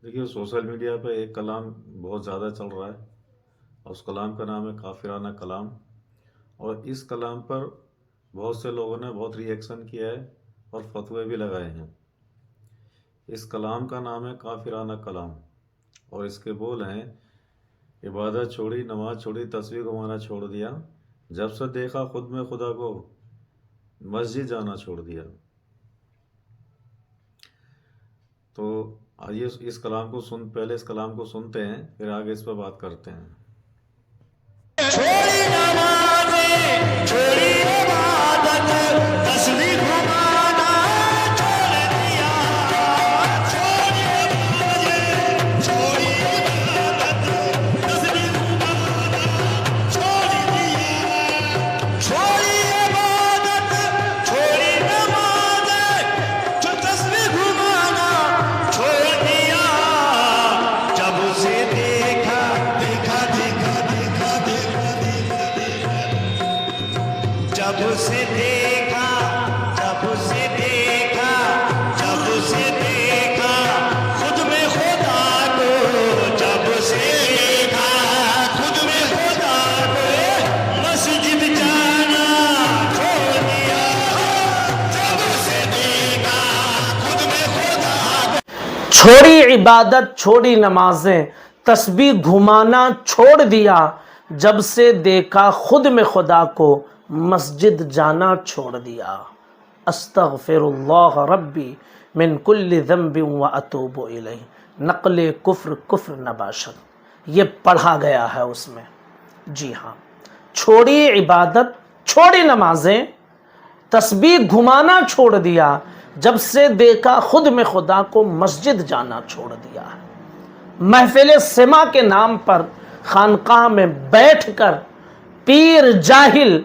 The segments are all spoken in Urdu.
دیکھیے سوشل میڈیا پہ ایک کلام بہت زیادہ چل رہا ہے اور اس کلام کا نام ہے کافرانہ کلام، اور اس کلام پر بہت سے لوگوں نے بہت ری ایکشن کیا ہے اور فتوے بھی لگائے ہیں۔ اس کلام کا نام ہے کافرانہ کلام، اور اس کے بول ہیں: عبادت چھوڑی، نماز چھوڑی، تسبیح گھمانا چھوڑ دیا، جب سے دیکھا خود میں خدا کو، مسجد جانا چھوڑ دیا۔ تو آئیے اس کلام کو پہلے اس کلام کو سنتے ہیں، پھر آگے اس پہ بات کرتے ہیں۔ چھوڑی نمازیں، چھوڑی عبادت، تسبیح گھمانا چھوڑ دیا۔ چھوڑی نمازیں، چھوڑی عبادت، تسبیح گھمانا چھوڑ دیا۔ چھوڑی عبادت، چھوڑی نمازیں، جو تسبیح گھمانا چھوڑ دیا۔ جب سے دیکھا دیکھا دیکھا دیکھا جب سے دیکھا جب سے دیکھا جب سے دیکھا خود میں خدا کو، جب سے دیکھا خود میں خدا کو، مسجد جانا چھوڑ دیا۔ جب سے دیکھا خود میں خدا کو، چھوڑی عبادت، چھوڑی نمازیں، تسبیح گھمانا چھوڑ دیا، جب سے دیکھا خود میں خدا کو، مسجد جانا چھوڑ دیا۔ استغفر اللہ ربی من کل ذنب واتوب الیہ، نقل کفر کفر نباشد، یہ پڑھا گیا ہے اس میں۔ جی ہاں، چھوڑی عبادت، چھوڑی نمازیں، تسبیح گھمانا چھوڑ دیا، جب سے دیکھا خود میں خدا کو، مسجد جانا چھوڑ دیا ہے۔ محفل سما کے نام پر خانقاہ میں بیٹھ کر پیر جاہل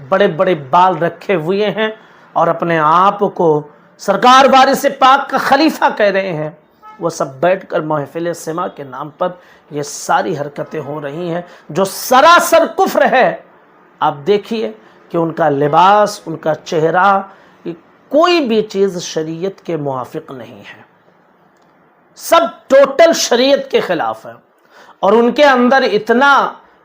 بڑے بڑے بال رکھے ہوئے ہیں اور اپنے آپ کو سرکار وارث پاک کا خلیفہ کہہ رہے ہیں، وہ سب بیٹھ کر محفل سما کے نام پر یہ ساری حرکتیں ہو رہی ہیں جو سراسر کفر ہے۔ آپ دیکھیے کہ ان کا لباس، ان کا چہرہ، کوئی بھی چیز شریعت کے موافق نہیں ہے، سب ٹوٹل شریعت کے خلاف ہے، اور ان کے اندر اتنا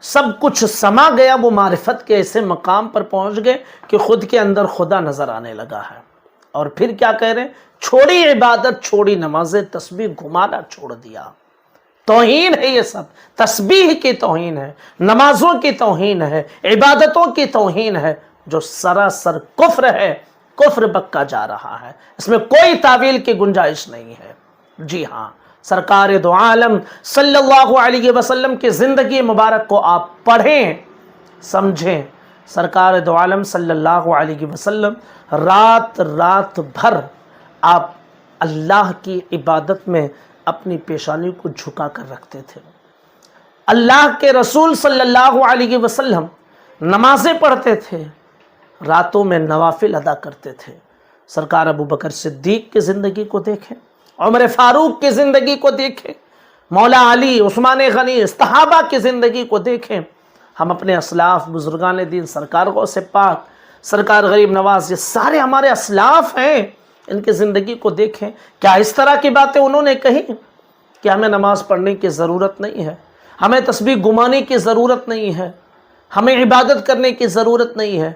سب کچھ سما گیا، وہ معرفت کے ایسے مقام پر پہنچ گئے کہ خود کے اندر خدا نظر آنے لگا ہے۔ اور پھر کیا کہہ رہے ہیں؟ چھوڑی عبادت، چھوڑی نمازیں، تسبیح گھمانا چھوڑ دیا۔ توہین ہے یہ سب، تسبیح کی توہین ہے، نمازوں کی توہین ہے، عبادتوں کی توہین ہے، جو سراسر کفر ہے، کفر بکا جا رہا ہے، اس میں کوئی تعویل کی گنجائش نہیں ہے۔ جی ہاں، سرکار دو عالم صلی اللہ علیہ وسلم کی زندگی مبارک کو آپ پڑھیں، سمجھیں۔ سرکار دو عالم صلی اللہ علیہ وسلم رات رات بھر آپ اللہ کی عبادت میں اپنی پیشانی کو جھکا کر رکھتے تھے۔ اللہ کے رسول صلی اللہ علیہ وسلم نمازیں پڑھتے تھے، راتوں میں نوافل ادا کرتے تھے۔ سرکار ابو بکر صدیق کی زندگی کو دیکھیں، عمر فاروق کی زندگی کو دیکھیں، مولا علی، عثمان غنی، صحابہ کی زندگی کو دیکھیں۔ ہم اپنے اسلاف، بزرگان دین، سرکار غوث پاک، سرکار غریب نواز، یہ سارے ہمارے اسلاف ہیں، ان کی زندگی کو دیکھیں۔ کیا اس طرح کی باتیں انہوں نے کہی کہ ہمیں نماز پڑھنے کی ضرورت نہیں ہے، ہمیں تسبیح گھمانے کی ضرورت نہیں ہے، ہمیں عبادت کرنے کی ضرورت نہیں ہے؟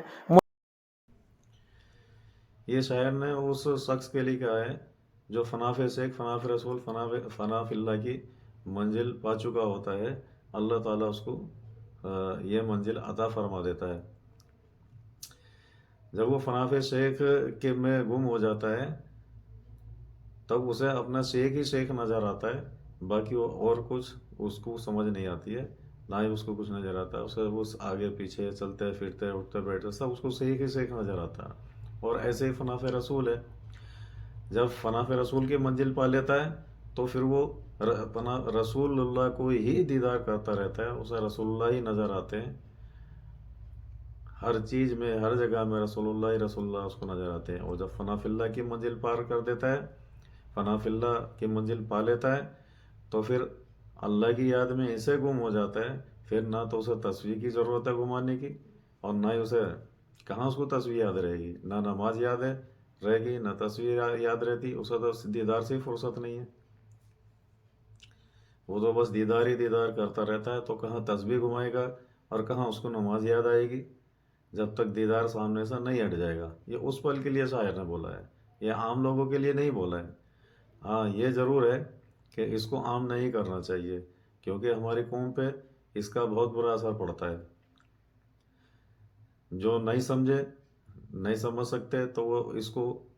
یہ شاعر نے اس شخص کے لیے کہا ہے جو فنا فی شیخ، فنا فی رسول، فنا فی اللہ کی منزل پا چکا ہوتا ہے، اللہ تعالیٰ اس کو یہ منزل عطا فرما دیتا ہے۔ جب وہ فنا فی شیخ کے میں گم ہو جاتا ہے تب اسے اپنا شیخ ہی شیخ نظر آتا ہے، باقی وہ اور کچھ اس کو سمجھ نہیں آتی ہے، نہ ہی اس کو کچھ نظر آتا ہے، اسے وہ آگے پیچھے چلتے پھرتے اٹھتے بیٹھتے سب اس کو شیخ ہی شیخ نظر آتا ہے۔ اور ایسے ہی فنا فی رسول ہے، جب فنا فی رسول کی منزل پا لیتا ہے تو پھر وہ رسول اللہ کو ہی دیدار کرتا رہتا ہے، اسے رسول اللہ ہی نظر آتے ہیں، ہر چیز میں، ہر جگہ میں رسول اللہ اس کو نظر آتے ہیں۔ اور جب فنا فی اللہ کی منزل پار کر دیتا ہے، فنا فی اللہ کی منزل پا لیتا ہے، تو پھر اللہ کی یاد میں اسے گم ہو جاتا ہے، پھر نہ تو اسے تسبیح کی ضرورت ہے گھمانے کی، اور نہ ہی اسے کہاں اس کو تسبیح یاد رہے گی، نہ نماز یاد رہے گی، نہ تسبیح یاد رہتی، اسے تو دیدار سے ہی فرصت نہیں ہے۔ وہ تو بس دیدار ہی دیدار کرتا رہتا ہے، تو کہاں تسبیح گھمائے گا اور کہاں اس کو نماز یاد آئے گی، جب تک دیدار سامنے سے نہیں ہٹ جائے گا۔ یہ اس پل کے لیے شاعر نے بولا ہے، یہ عام لوگوں کے لیے نہیں بولا ہے۔ ہاں یہ ضرور ہے کہ اس کو عام نہیں کرنا چاہیے، کیونکہ ہماری قوم پہ اس کا بہت برا اثر پڑتا ہے۔ جو نہیں سمجھے، نہیں سمجھ سکتے، تو وہ اس کو